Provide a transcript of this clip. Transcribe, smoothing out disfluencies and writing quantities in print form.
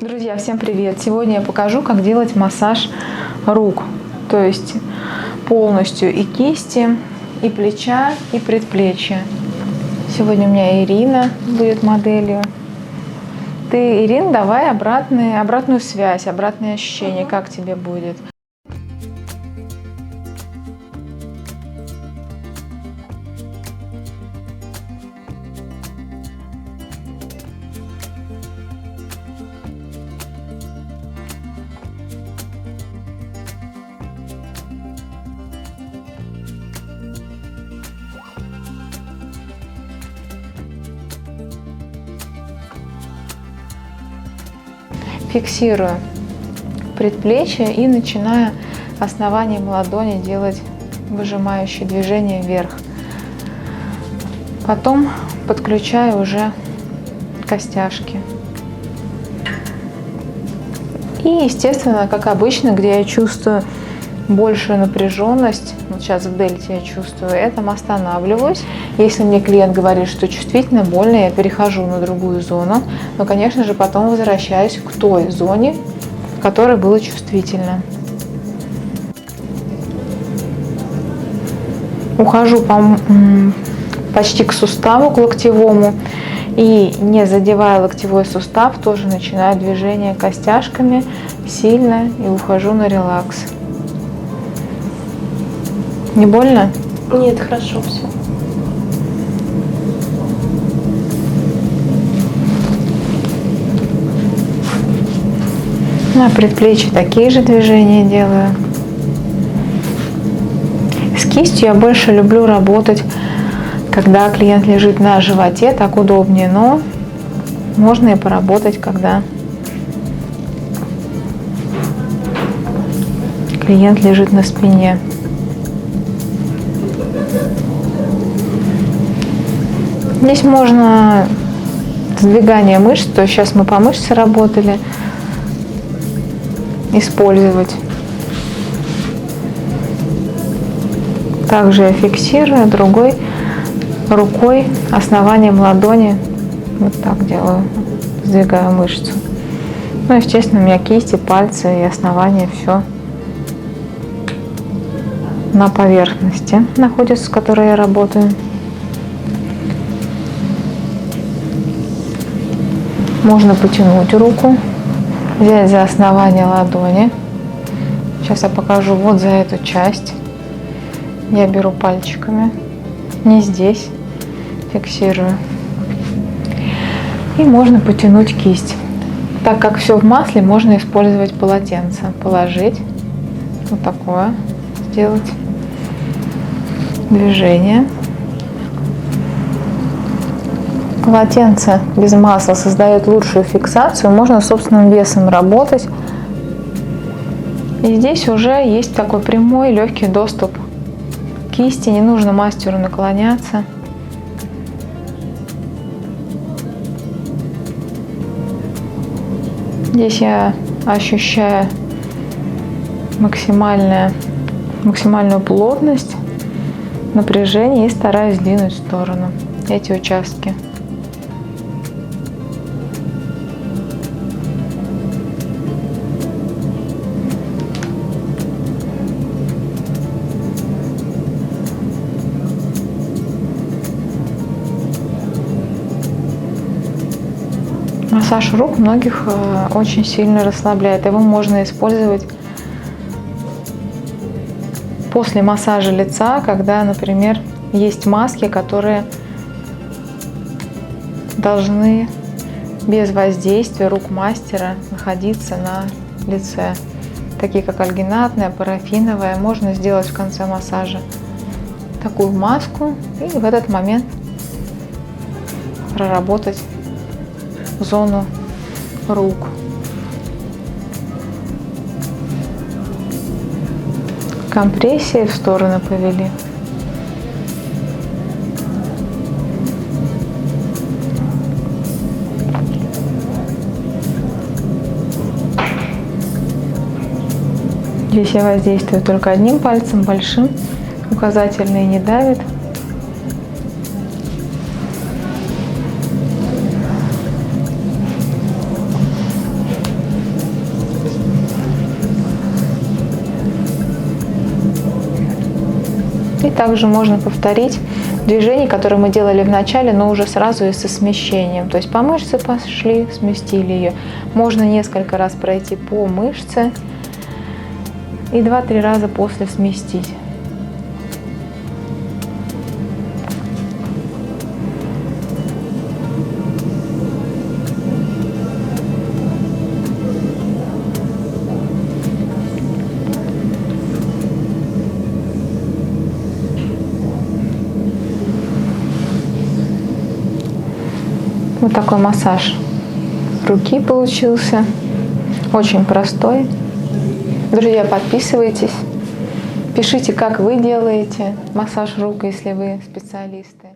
Друзья, всем привет! Сегодня я покажу, как делать массаж рук, то есть полностью и кисти, и плеча, и предплечья. Сегодня у меня Ирина будет моделью. Ты, Ирина, давай обратную связь, обратные ощущения, как тебе будет. Фиксирую предплечье и начинаю основанием ладони делать выжимающие движения вверх. Потом подключаю уже костяшки. И, естественно, как обычно, где я чувствую большую напряженность, вот сейчас в дельте я чувствую, этом останавливаюсь. Если мне клиент говорит, что чувствительно, больно, я перехожу на другую зону, но, конечно же, потом возвращаюсь к той зоне, в которой было чувствительно. Ухожу почти к суставу, к локтевому, и, не задевая локтевой сустав, тоже начинаю движение костяшками сильно и ухожу на релакс. Не больно? Нет, хорошо все. На предплечье такие же движения делаю. С кистью я больше люблю работать, когда клиент лежит на животе, так удобнее, но можно и поработать, когда клиент лежит на спине. Здесь можно сдвигание мышц, то есть сейчас мы по мышце работали, использовать. Также я фиксирую другой рукой основанием ладони, вот так делаю, сдвигаю мышцу. Ну, естественно, у меня кисти, пальцы и основание все на поверхности находится, с которой я работаю. Можно потянуть руку, взять за основание ладони. Сейчас я покажу вот за эту часть. Я беру пальчиками, не здесь, фиксирую. И можно потянуть кисть. Так как все в масле, можно использовать полотенце. Положить, вот такое сделать движение. Полотенце без масла создает лучшую фиксацию, можно собственным весом работать. И здесь уже есть такой прямой легкий доступ к кисти, не нужно мастеру наклоняться. Здесь я ощущаю максимальную плотность, напряжение и стараюсь сдвинуть в сторону эти участки. Массаж рук многих очень сильно расслабляет. Его можно использовать после массажа лица, когда, например, есть маски, которые должны без воздействия рук мастера находиться на лице. Такие как альгинатная, парафиновая. Можно сделать в конце массажа такую маску и в этот момент проработать зону рук. Компрессии в стороны повели. Здесь я воздействую только одним пальцем, большим, указательный не давит. также можно повторить движение, которое мы делали в начале, но уже сразу и со смещением. То есть по мышце пошли, сместили ее. Можно несколько раз пройти по мышце и 2-3 раза после сместить. Вот такой массаж руки получился. Очень простой. Друзья, подписывайтесь. Пишите, как вы делаете массаж рук, если вы специалисты.